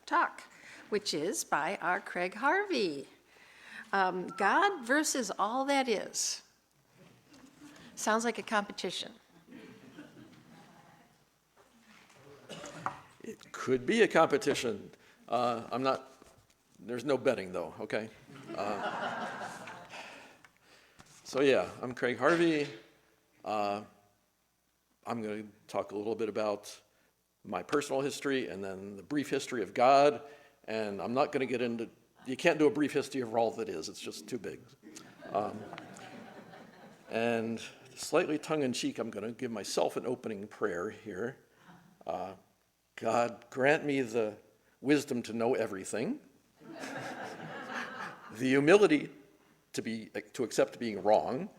talk, which is by our Craig Harvey. God versus all that is. Sounds like a competition. It could be a competition. There's no betting though, okay? So yeah, I'm Craig Harvey. I'm going to talk a little bit about my personal history and then the brief history of God. And I'm not going to get into, you can't do a brief history of all that is, it's just too big. And slightly tongue-in-cheek, I'm going to give myself an opening prayer here. God, grant me the wisdom to know everything, the humility to accept being wrong,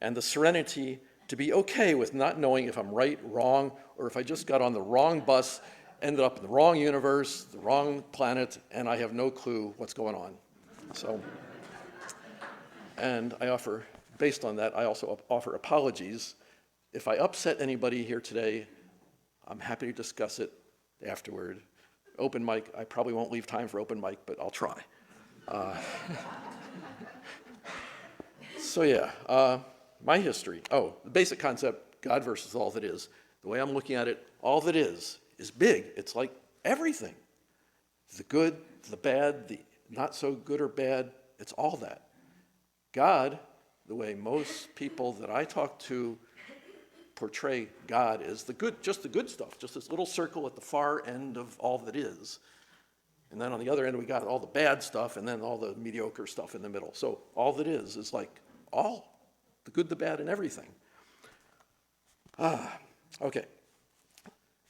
and the serenity to be okay with not knowing if I'm right, wrong, or if I just got on the wrong bus, ended up in the wrong universe, the wrong planet, and I have no clue what's going on. So, and based on that, I also offer apologies. If I upset anybody here today, I'm happy to discuss it afterward. Open mic, I probably won't leave time for open mic, but I'll try. So yeah, my history. Oh, the basic concept, God versus all that is. The way I'm looking at it, all that is big. It's like everything. The good, the bad, the not so good or bad, it's all that. God, the way most people that I talk to portray God is the good, just the good stuff, just this little circle at the far end of all that is. And then on the other end, we got all the bad stuff and then all the mediocre stuff in the middle. So all that is like all, the good, the bad, and everything. Okay.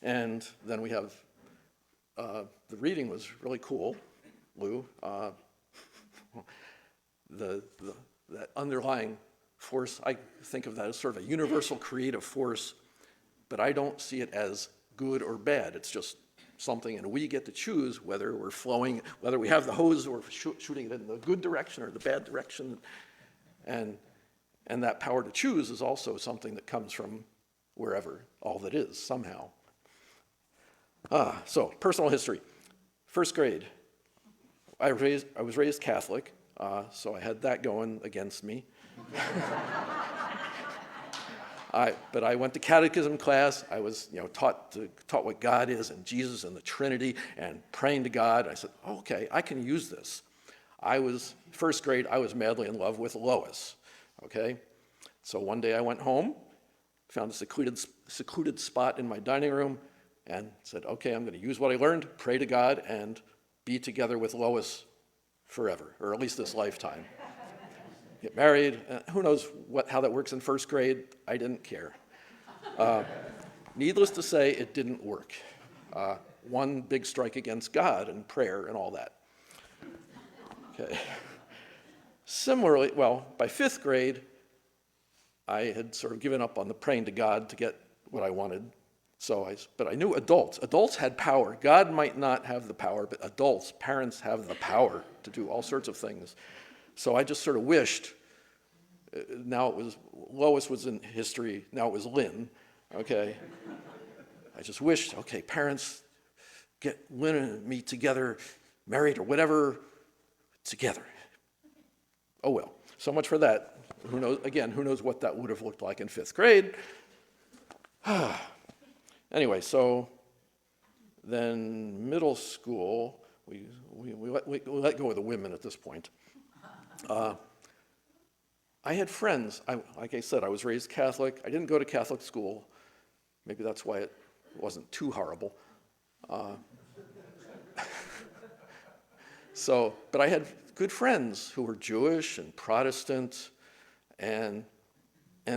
And then we have, the reading was really cool, Lou. That underlying force, I think of that as sort of a universal creative force, but I don't see it as good or bad. It's just something, and we get to choose whether we're flowing, whether we have the hose or shooting it in the good direction or the bad direction. And that power to choose is also something that comes from wherever, all that is, somehow. So, personal history. First grade, I was raised Catholic, so I had that going against me. But I went to catechism class. I was, taught what God is and Jesus and the Trinity and praying to God. I said, okay, I can use this. First grade, I was madly in love with Lois, okay? So one day I went home, found a secluded spot in my dining room, and said, okay, I'm going to use what I learned, pray to God, and be together with Lois forever, or at least this lifetime. Get married. Who knows how that works in first grade? I didn't care. Needless to say, it didn't work. One big strike against God and prayer and all that. Okay. Similarly, by fifth grade, I had sort of given up on the praying to God to get what I wanted. But I knew adults. Adults had power. God might not have the power, but adults, parents have the power to do all sorts of things. So I just sort of wished, Lois was in history, now it was Lynn, okay? I just wished, okay, parents, get Lynn and me together, married or whatever, together. Oh well, so much for that. Who knows what that would have looked like in fifth grade. Anyway, so then middle school, we let go of the women at this point. I had friends. Like I said, I was raised Catholic. I didn't go to Catholic school. Maybe that's why it wasn't too horrible. But I had good friends who were Jewish and Protestant, and I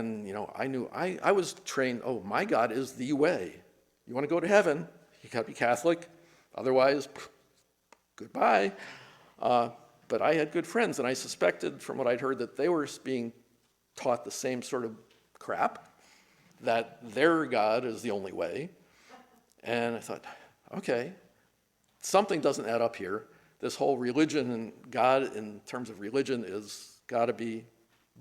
knew I was trained. Oh, my God is the way. You want to go to heaven? You got to be Catholic. Otherwise, goodbye. But I had good friends, and I suspected from what I'd heard that they were being taught the same sort of crap, that their God is the only way. And I thought, okay, something doesn't add up here. This whole religion and God in terms of religion is got to be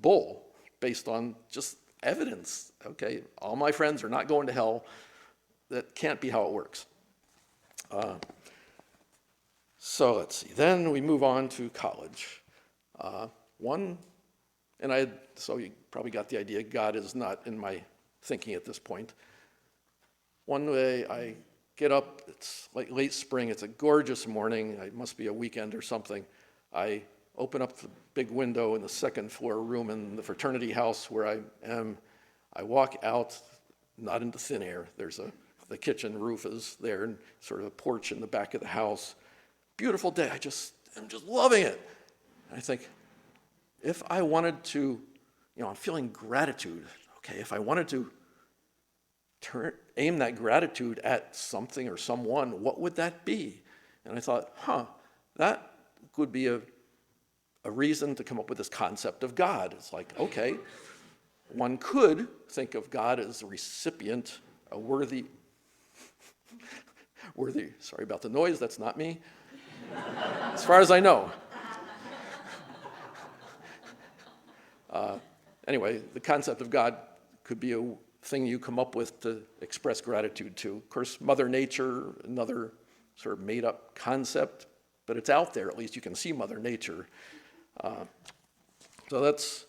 bull, based on just evidence. Okay, all my friends are not going to hell. That can't be how it works. So let's see. Then we move on to college. So you probably got the idea, God is not in my thinking at this point. One day I get up, it's like late spring, it's a gorgeous morning, it must be a weekend or something. I open up the big window in the second floor room in the fraternity house where I am. I walk out, not into thin air. The kitchen roof is there and sort of a porch in the back of the house. Beautiful day, I'm just loving it. And I think, if I wanted to, I'm feeling gratitude. Okay, if I wanted to aim that gratitude at something or someone, what would that be? And I thought, that would be a reason to come up with this concept of God. It's like, okay, one could think of God as a recipient, a worthy, sorry about the noise, that's not me, as far as I know. Anyway, the concept of God could be a thing you come up with to express gratitude to. Of course, Mother Nature, another sort of made-up concept, but it's out there. At least you can see Mother Nature. So that's,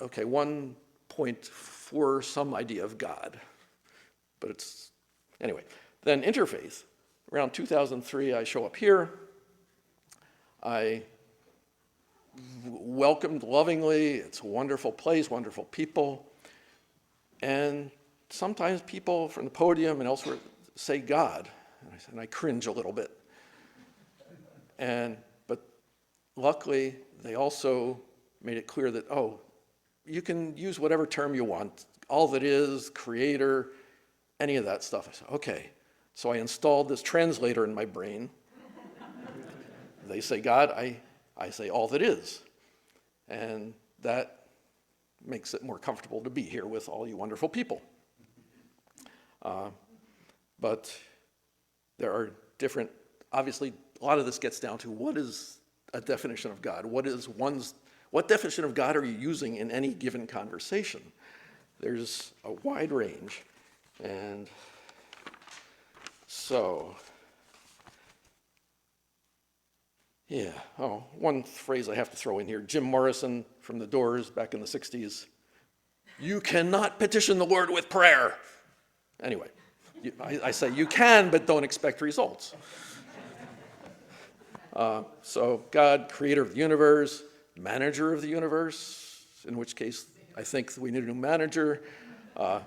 okay, one point for some idea of God. But it's, anyway. Then Interfaith. Around 2003, I show up here. I welcomed lovingly. It's a wonderful place, wonderful people. And sometimes people from the podium and elsewhere say God, and I cringe a little bit. But luckily, they also made it clear that, you can use whatever term you want, all that is, creator, any of that stuff. I said, okay. So I installed this translator in my brain. They say God, I say all that is. And that makes it more comfortable to be here with all you wonderful people. But there are different, obviously, a lot of this gets down to what is a definition of God? What definition of God are you using in any given conversation? There's a wide range. And so, yeah, one phrase I have to throw in here. Jim Morrison from The Doors back in the 60s. You cannot petition the Lord with prayer. Anyway, I say you can, but don't expect results. So God, creator of the universe, manager of the universe, in which case I think we need a new manager,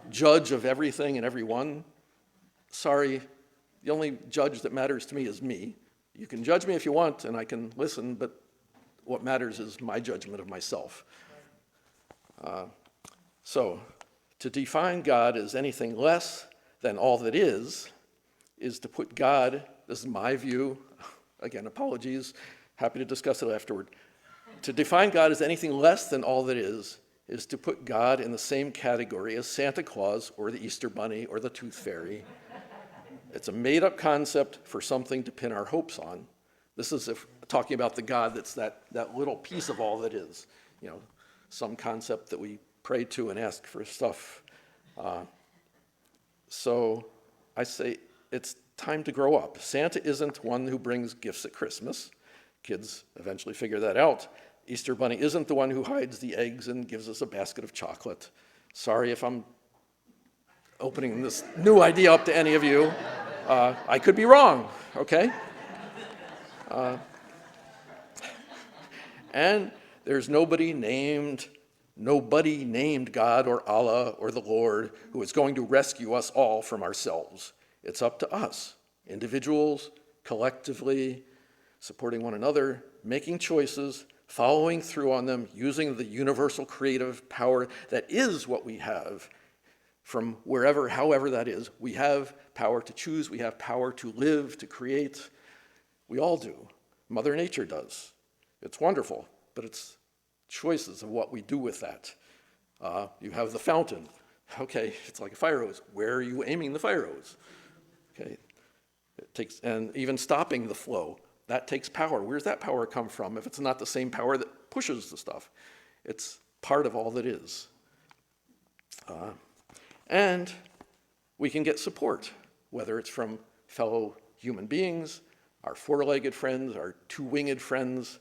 judge of everything and everyone. Sorry, the only judge that matters to me is me. You can judge me if you want, and I can listen, but what matters is my judgment of myself. So, to define God as anything less than all that is to put God, this is my view, again, apologies, happy to discuss it afterward. To define God as anything less than all that is to put God in the same category as Santa Claus or the Easter Bunny or the Tooth Fairy. It's a made-up concept for something to pin our hopes on. This is talking about the God that's that little piece of all that is, some concept that we pray to and ask for stuff. So I say it's time to grow up. Santa isn't one who brings gifts at Christmas. Kids eventually figure that out. Easter Bunny isn't the one who hides the eggs and gives us a basket of chocolate. Sorry if I'm opening this new idea up to any of you. I could be wrong, okay? And there's nobody named God or Allah or the Lord who is going to rescue us all from ourselves. It's up to us, individuals, collectively, supporting one another, making choices, following through on them, using the universal creative power that is what we have from wherever, however that is. We have power to choose, we have power to live, to create. We all do. Mother Nature does. It's wonderful, but it's choices of what we do with that. You have the fountain. Okay, it's like a fire hose. Where are you aiming the fire hose? Okay, and even stopping the flow, that takes power. Where's that power come from if it's not the same power that pushes the stuff? It's part of all that is. And we can get support, whether it's from fellow human beings, our four-legged friends, our two-winged friends,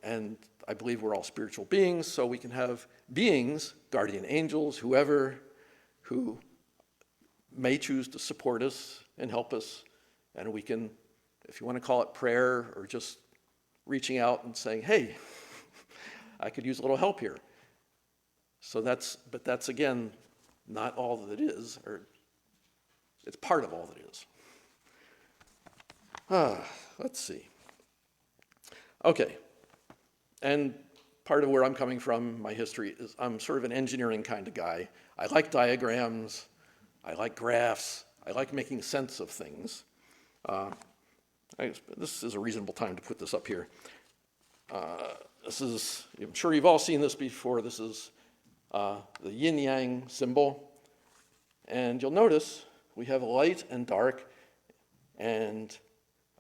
and I believe we're all spiritual beings, so we can have beings, guardian angels, whoever, who may choose to support us and help us, and we can, if you want to call it prayer, or just reaching out and saying, hey, I could use a little help here. But that's again, not all that it is, or it's part of all that it is. Let's see. Okay, and part of where I'm coming from, my history, is I'm sort of an engineering kind of guy. I like diagrams, I like graphs, I like making sense of things. This is a reasonable time to put this up here. I'm sure you've all seen this before. This is the yin-yang symbol. And you'll notice we have light and dark. And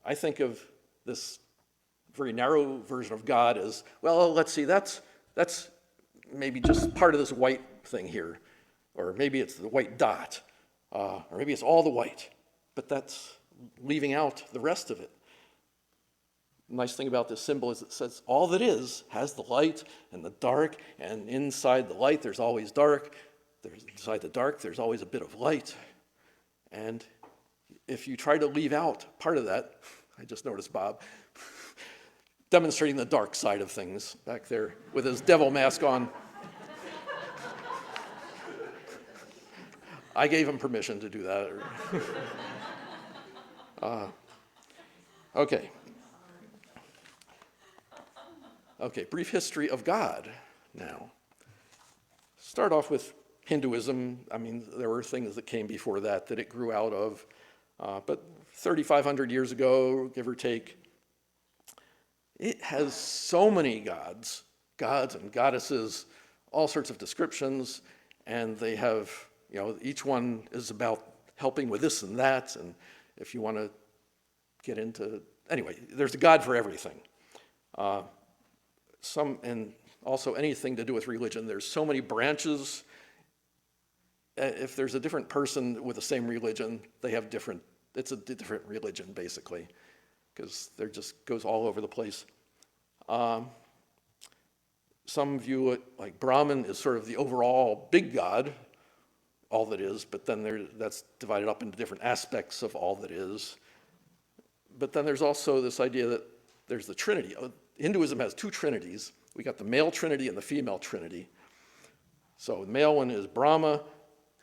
I think of this very narrow version of God as, well, let's see, that's maybe just part of this white thing here. Or maybe it's the white dot. Or maybe it's all the white. But that's leaving out the rest of it. The nice thing about this symbol is it says all that is has the light and the dark, and inside the light there's always dark. Inside the dark there's always a bit of light. And if you try to leave out part of that, I just noticed Bob demonstrating the dark side of things back there with his devil mask on. I gave him permission to do that. Okay. Okay, brief history of God now. Start off with Hinduism. I mean, there were things that came before that it grew out of. But 3,500 years ago, give or take, it has so many gods and goddesses, all sorts of descriptions, and they have, each one is about helping with this and that, and if you want to get into, anyway, there's a God for everything. And also anything to do with religion. There's so many branches. If there's a different person with the same religion, it's a different religion, basically, because there just goes all over the place. Some view it like Brahman is sort of the overall big God, all that is, but then that's divided up into different aspects of all that is. But then there's also this idea that there's the Trinity. Hinduism has two trinities. We got the male trinity and the female trinity. So the male one is Brahma,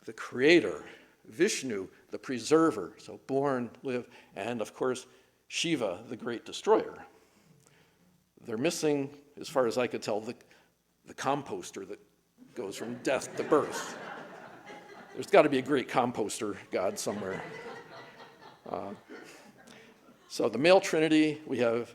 the creator, Vishnu, the preserver, so born, live, and of course, Shiva, the great destroyer. They're missing, as far as I could tell, the composter that goes from death to birth. There's got to be a great composter god somewhere. So the male trinity, we have,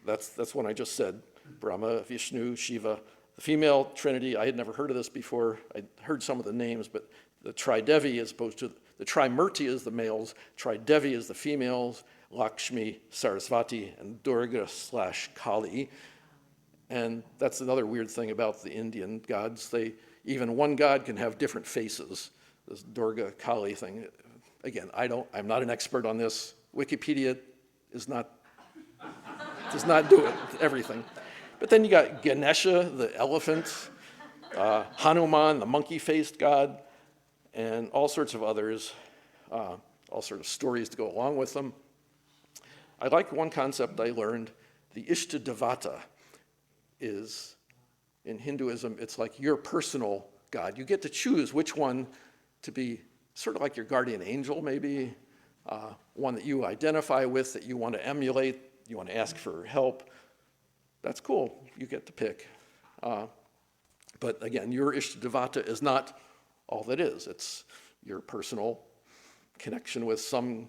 that's one I just said, Brahma, Vishnu, Shiva. The female trinity, I had never heard of this before. I heard some of the names, but the Tridevi, as opposed to the Trimurti is the males, Tridevi is the females, Lakshmi, Sarasvati, and Durga/Kali. And that's another weird thing about the Indian gods. Even one god can have different faces. This Durga Kali thing. Again, I'm not an expert on this. Wikipedia does not do it, everything. But then you got Ganesha, the elephant, Hanuman, the monkey-faced god, and all sorts of others, all sorts of stories to go along with them. I like one concept I learned. The Ishtadevata is, in Hinduism, it's like your personal god. You get to choose which one to be sort of like your guardian angel, maybe, one that you identify with, that you want to emulate, you want to ask for help. That's cool. You get to pick. But again, your Ishtadevata is not all that is. It's your personal connection with some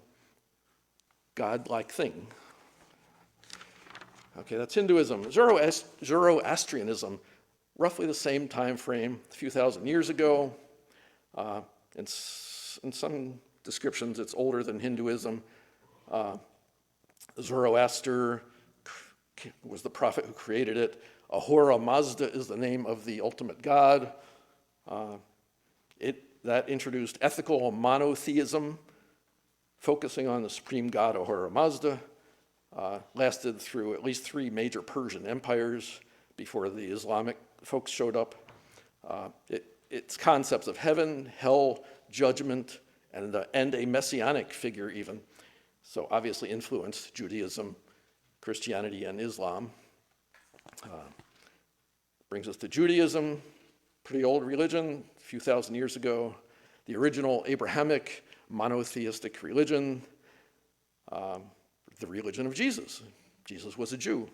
God-like thing. Okay, that's Hinduism. Zoroastrianism, roughly the same time frame, a few thousand years ago. In some descriptions, it's older than Hinduism. Zoroaster was the prophet who created it. Ahura Mazda is the name of the ultimate god. That introduced ethical monotheism. focusing on the supreme god Ahura Mazda, lasted through at least 3 major Persian empires before the Islamic folks showed up. Its concepts of heaven, hell, judgment, and a messianic figure even, so obviously influenced Judaism, Christianity, and Islam. Brings us to Judaism, pretty old religion, a few thousand years ago. The original Abrahamic monotheistic religion, the religion of Jesus. Jesus was a Jew.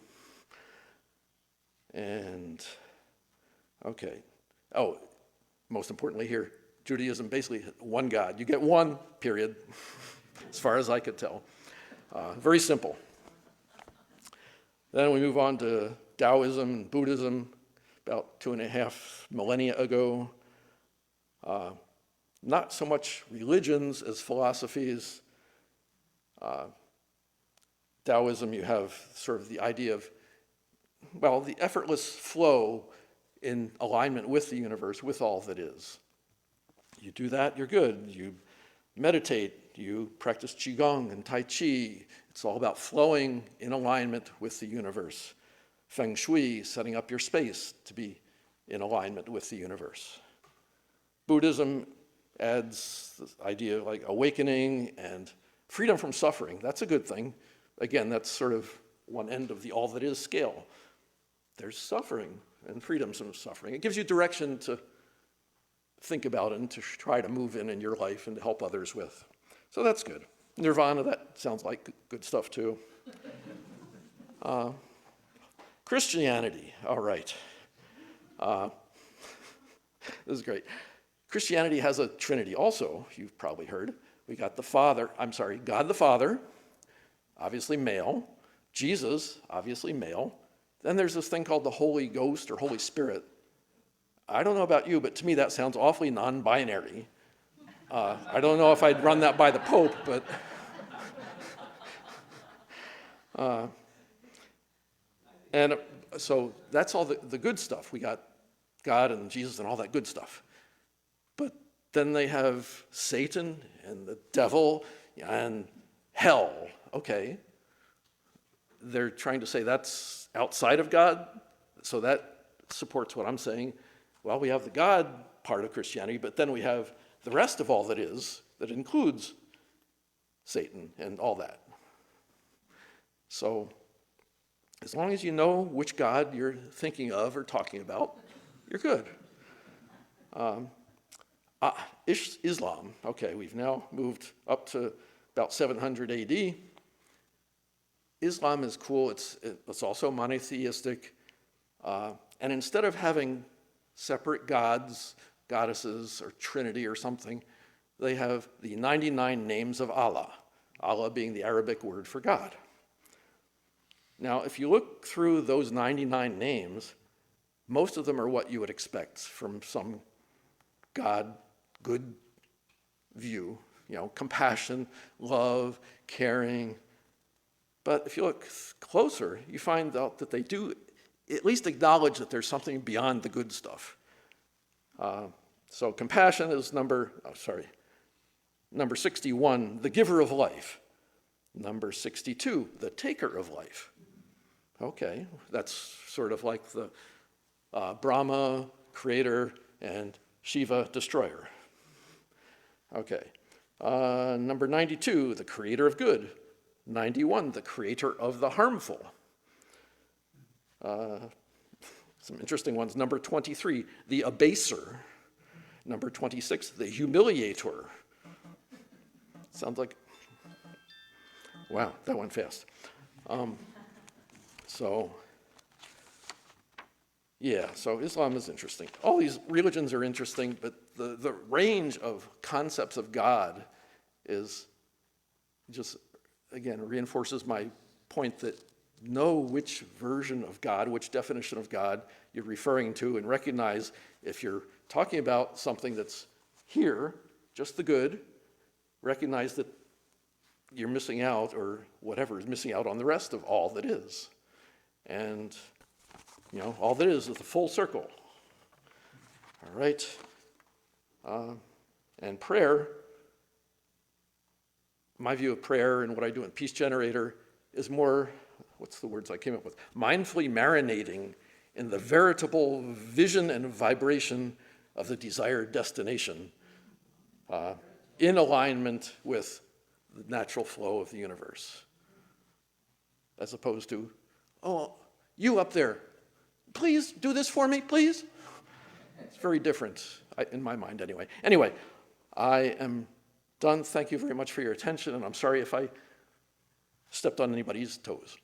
And, okay. Oh, most importantly here, Judaism, basically one God. You get one, period, as far as I could tell. Very simple. Then we move on to Taoism and Buddhism, about 2.5 millennia ago. Not so much religions as philosophies. Taoism, you have sort of the idea of, well, the effortless flow in alignment with the universe, with all that is. You do that, you're good. You meditate, you practice Qigong and Tai Chi. It's all about flowing in alignment with the universe. Feng Shui, setting up your space to be in alignment with the universe. Buddhism adds this idea of like awakening and freedom from suffering. That's a good thing. Again, that's sort of one end of the all that is scale. There's suffering and freedom from suffering. It gives you direction to think about and to try to move in your life and to help others with. So that's good. Nirvana, that sounds like good stuff too. Christianity, all right. This is great. Christianity has a trinity also, you've probably heard. We got God the Father, obviously male. Jesus, obviously male. Then there's this thing called the Holy Ghost or Holy Spirit. I don't know about you, but to me that sounds awfully non-binary. I don't know if I'd run that by the Pope, but and so that's all the good stuff. We got God and Jesus and all that good stuff. But then they have Satan and the devil and hell. Okay. They're trying to say that's outside of God, so that supports what I'm saying. Well, we have the God part of Christianity, but then we have the rest of all that is, that includes Satan and all that. So as long as you know which God you're thinking of or talking about, you're good. Islam, okay, we've now moved up to about 700 AD. Islam is cool, it's also monotheistic, and instead of having separate gods, goddesses, or Trinity or something, they have the 99 names of Allah, Allah being the Arabic word for God. Now, if you look through those 99 names, most of them are what you would expect from some God, good view, compassion, love, caring. But if you look closer, you find out that they do at least acknowledge that there's something beyond the good stuff. So compassion is number 61, the giver of life. Number 62, the taker of life. Okay, that's sort of like the Brahma, creator, and Shiva, destroyer. Okay, number 92, the creator of good. 91, the creator of the harmful. Some interesting ones. Number 23, the abaser. Number 26, the humiliator. Sounds like, wow, that went fast. So Islam is interesting. All these religions are interesting, but the range of concepts of God is just, again, reinforces my point that know which version of God, which definition of God you're referring to, and recognize if you're talking about something that's here, just the good, recognize that you're missing out, or whatever is missing out on the rest of all that is. And, all that is the full circle. All right? And prayer, my view of prayer and what I do in Peace Generator is more, what's the words I came up with? Mindfully marinating in the veritable vision and vibration of the desired destination, in alignment with the natural flow of the universe. As opposed to, oh, you up there, please do this for me, please. It's very different, in my mind anyway. Anyway, I am done. Thank you very much for your attention, and I'm sorry if I stepped on anybody's toes.